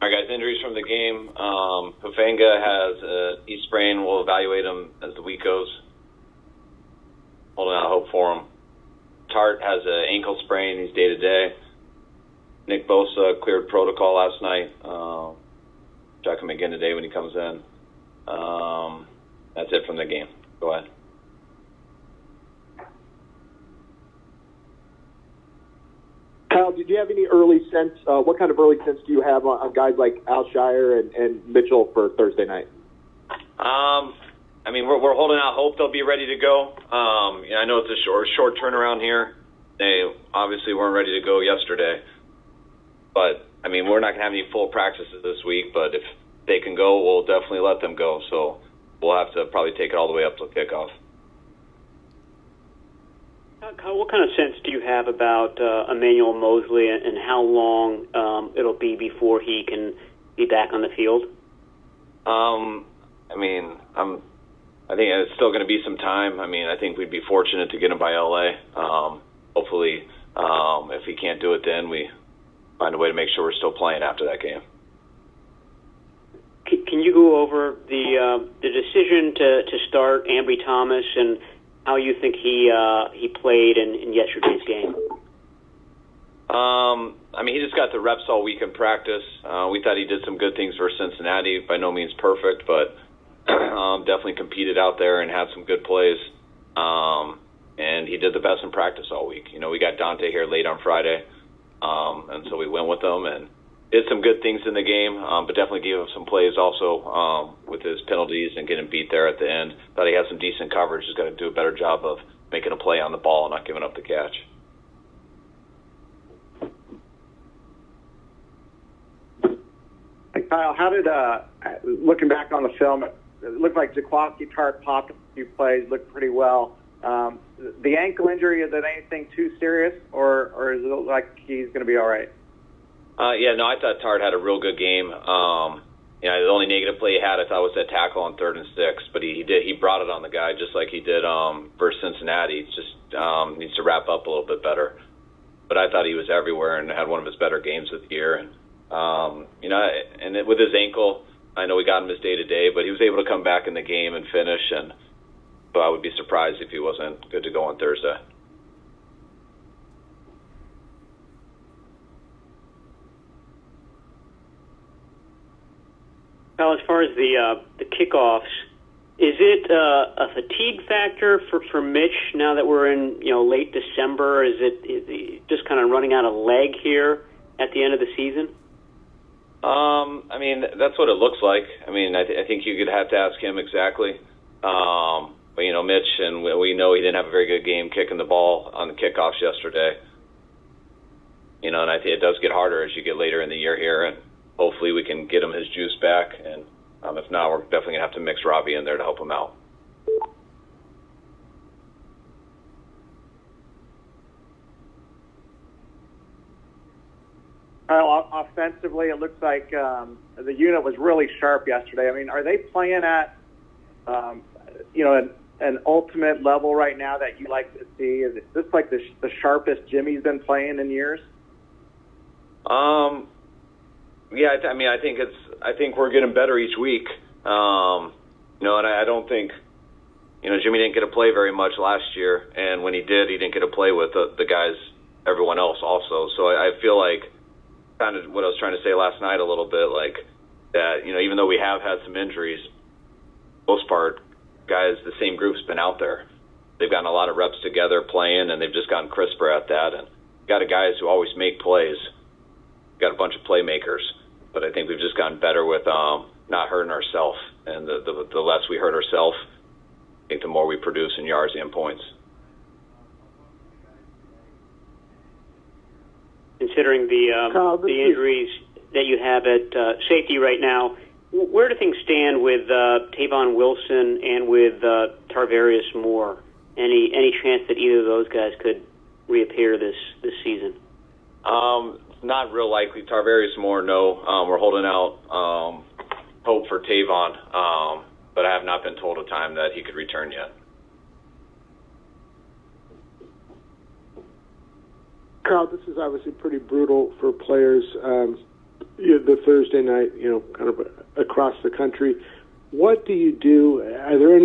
All right, guys, injuries from the game. Hufanga has a knee sprain. We'll evaluate him as the week goes. Holding out hope for him. Tart has an ankle sprain. He's day-to-day. Nick Bosa cleared protocol last night. Check him again today when he comes in. That's it from the game. Go ahead. Kyle, did you have any early sense? What kind of early sense do you have on guys like Alshire and Mitchell for Thursday night? I mean, we're holding out hope they'll be ready to go. I know it's a short turnaround here. They obviously weren't ready to go yesterday. But, I mean, we're not going to have any full practices this week, but if they can go, we'll definitely let them go. So we'll have to probably take it all the way up to kickoff. Kyle, what kind of sense do you have about Emmanuel Mosley and how long it'll be before he can be back on the field? I mean, I think it's still going to be some time. I mean, I think we'd be fortunate to get him by LA. Hopefully, if he can't do it, then we find a way to make sure we're still playing after that game. Can you go over the decision to start Ambry Thomas and how you think he played in yesterday's game? I mean, he just got the reps all week in practice. We thought he did some good things for Cincinnati. By no means perfect, but definitely competed out there and had some good plays. And he did the best in practice all week. You know, we got Dante here late on Friday, and so we went with him and did some good things in the game, but definitely gave him some plays also with his penalties and getting beat there at the end. Thought he had some decent coverage. He's got to do a better job of making a play on the ball and not giving up the catch. Kyle, how did, looking back on the film, it looked like Jaquaski Tart popped a few plays, looked pretty well. The ankle injury, is it anything too serious, or is it look like he's going to be all right? I thought Tart had a real good game. The only negative play he had, I thought, was that tackle on 3rd and 6, but he brought it on the guy just like he did versus Cincinnati. Just needs to wrap up a little bit better. But I thought he was everywhere and had one of his better games of the year. And with his ankle, I know we got him his day-to-day, but he was able to come back in the game and finish. But I would be surprised if he wasn't good to go on Thursday. Well, as far as the kickoffs, is it a fatigue factor for Mitch now that we're in late December? Is it just kind of running out of leg here at the end of the season? I mean, that's what it looks like. I mean, I think you could have to ask him exactly. But Mitch, and we know he didn't have a very good game kicking the ball on the kickoffs yesterday. And I think it does get harder as you get later in the year here, and hopefully we can get him his juice back. And if not, we're definitely gonna have to mix Robbie in there to help him out. Well, offensively, it looks like the unit was really sharp yesterday. I mean, are they playing at, an ultimate level right now that you like to see? Is this like the sharpest Jimmy's been playing in years? Yeah, I think we're getting better each week. And I don't think, Jimmy didn't get to play very much last year, and when he did, he didn't get to play with the guys, everyone else also. So I feel like kind of what I was trying to say last night a little bit, like that, even though we have had some injuries, most part, guys, the same group's been out there. They've gotten a lot of reps together playing, and they've just gotten crisper at that. And got guys who always make plays. Got a bunch of playmakers, but I think we've just gotten better with not hurting ourselves. And the less we hurt ourselves, I think the more we produce in yards and points. Considering the injuries that you have at safety right now, where do things stand with Tavon Wilson and with Tarvarius Moore? Any chance that either of those guys could reappear this season? Not real likely. Tarvarius Moore, no. We're holding out hope for Tavon, but I have not been told a time that he could return yet. Carl, this is obviously pretty brutal for players. the Thursday night, kind of across the country. What do you do? Are there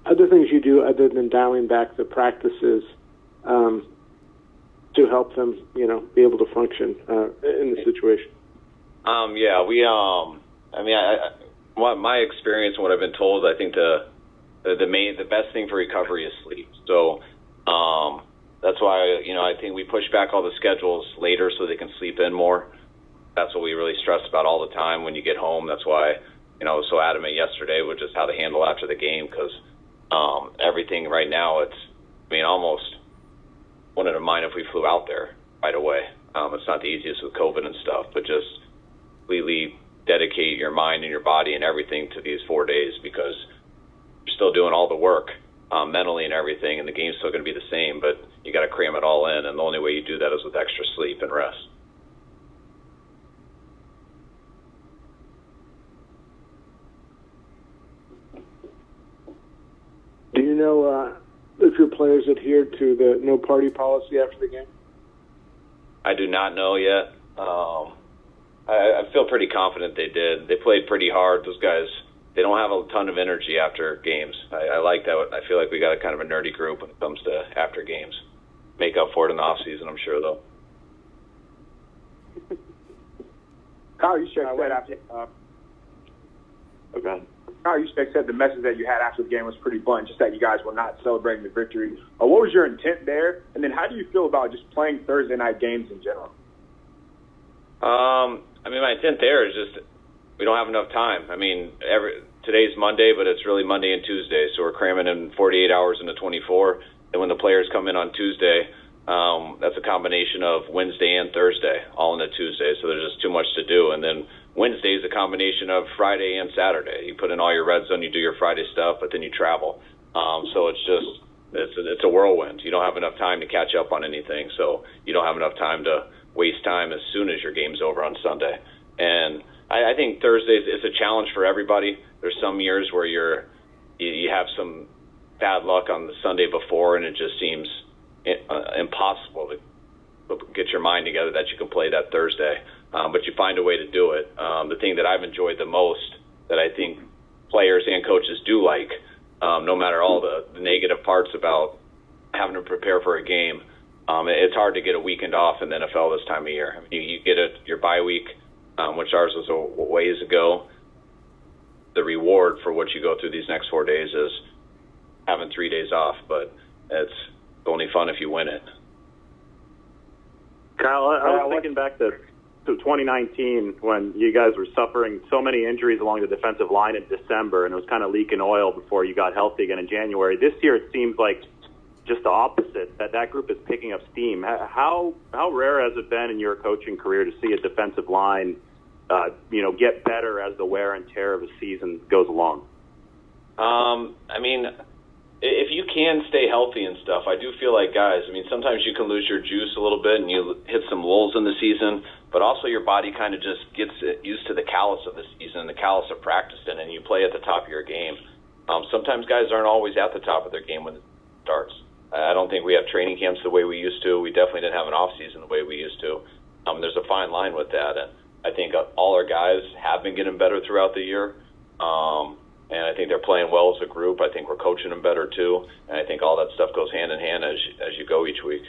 other things you do other than dialing back the practices to help them, be able to function in the situation? My experience and what I've been told, I think the best thing for recovery is sleep. So that's why I think we push back all the schedules later so they can sleep in more. That's what we really stress about all the time when you get home. That's why I was so adamant yesterday with just how to handle after the game, because everything right now, almost wouldn't have mind if we flew out there right away. It's not the easiest with COVID and stuff, but just completely dedicate your mind and your body and everything to these 4 days, because you're still doing all the work mentally and everything, and the game's still going to be the same, but you got to cram it all in, and the only way you do that is with extra sleep and rest. Do you know if your players adhered to the no party policy after the game? I do not know yet. I feel pretty confident they did. They played pretty hard. Those guys, they don't have a ton of energy after games. I like that. I feel like we got a kind of a nerdy group when it comes to after games. Make up for it in the off season, I'm sure, though. Kyle Juszczyk said after. Kyle Juszczyk said the message that you had after the game was pretty blunt, just that you guys were not celebrating the victory. What was your intent there? And then how do you feel about just playing Thursday night games in general? My intent there is just we don't have enough time. Today's Monday, but it's really Monday and Tuesday, so we're cramming in 48 hours into 24. And when the players come in on Tuesday, that's a combination of Wednesday and Thursday, all in a Tuesday, so there's just too much to do. And then Wednesday is a combination of Friday and Saturday. You put in all your red zone, you do your Friday stuff, but then you travel. So it's a whirlwind. You don't have enough time to catch up on anything, so you don't have enough time to waste time as soon as your game's over on Sunday. And I think Thursdays is a challenge for everybody. There's some years where you have some bad luck on the Sunday before, and it just seems impossible to get your mind together that you can play that Thursday. But you find a way to do it. The thing that I've enjoyed the most, that I think players and coaches do like, no matter all the negative parts about having to prepare for a game, it's hard to get a weekend off in the NFL this time of year. You get your bye week, which ours was a ways ago. The reward for what you go through these next 4 days is having 3 days off, but it's only fun if you win it. Kyle, I was thinking back to 2019 when you guys were suffering so many injuries along the defensive line in December, and it was kind of leaking oil before you got healthy again in January. This year it seems like just the opposite, that group is picking up steam. How rare has it been in your coaching career to see a defensive line get better as the wear and tear of a season goes along? If you can stay healthy and stuff, I do feel like guys, sometimes you can lose your juice a little bit and you hit some lulls in the season, but also your body kind of just gets used to the callus of the season and the callus of practicing, and you play at the top of your game. Sometimes guys aren't always at the top of their game when it starts. I don't think we have training camps the way we used to. We definitely didn't have an off season the way we used to. There's a fine line with that, and I think all our guys have been getting better throughout the year. And I think they're playing well as a group. I think we're coaching them better too. And I think all that stuff goes hand in hand as you go each week.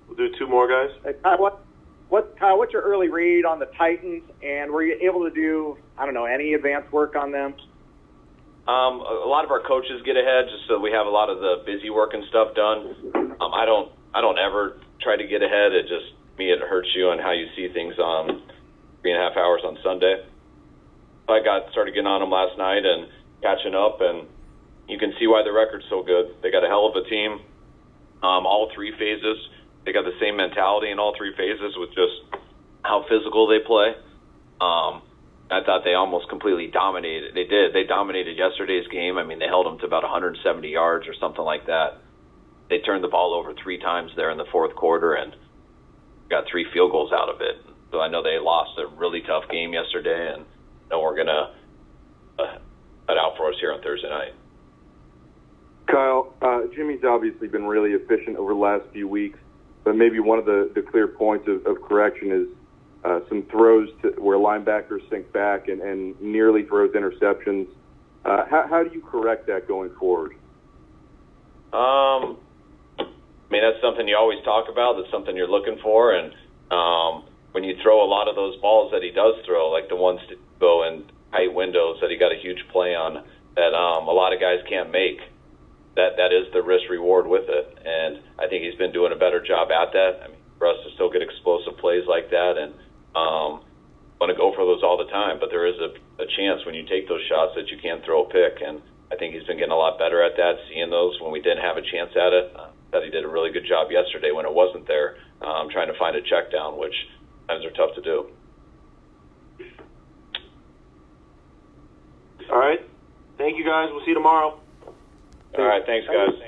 We'll do two more, guys. Hey, Kyle, what's your early read on the Titans? And were you able to do, any advanced work on them? A lot of our coaches get ahead just so we have a lot of the busy work and stuff done. I don't ever try to get ahead. It hurts you on how you see things on 3.5 hours on Sunday. I started getting on them last night and catching up, and you can see why the record's so good. They got a hell of a team, all three phases. They got the same mentality in all three phases with just how physical they play. I thought they almost completely dominated. They did. They dominated yesterday's game. They held them to about 170 yards or something like that. They turned the ball over 3 times there in the fourth quarter and got 3 field goals out of it. So I know they lost a really tough game yesterday, and we're going to let out for us here on Thursday night. Kyle, Jimmy's obviously been really efficient over the last few weeks. but maybe one of the clear points of correction is some throws where linebackers sink back and nearly throws interceptions. How do you correct that going forward? I mean, that's something you always talk about. That's something you're looking for. And when you throw a lot of those balls that he does throw, like the ones that go in tight windows that he got a huge play on that a lot of guys can't make, that is the risk reward with it. And I think he's been doing a better job at that. I mean, for us to still get explosive plays like that, and want to go for those all the time. But there is a chance when you take those shots that you can throw a pick. And I think he's been getting a lot better at that, seeing those when we didn't have a chance at it. That he did a really good job yesterday when it wasn't there, trying to find a check down, which times are tough to do. All right. Thank you, guys. We'll see you tomorrow. All right. Thanks, guys.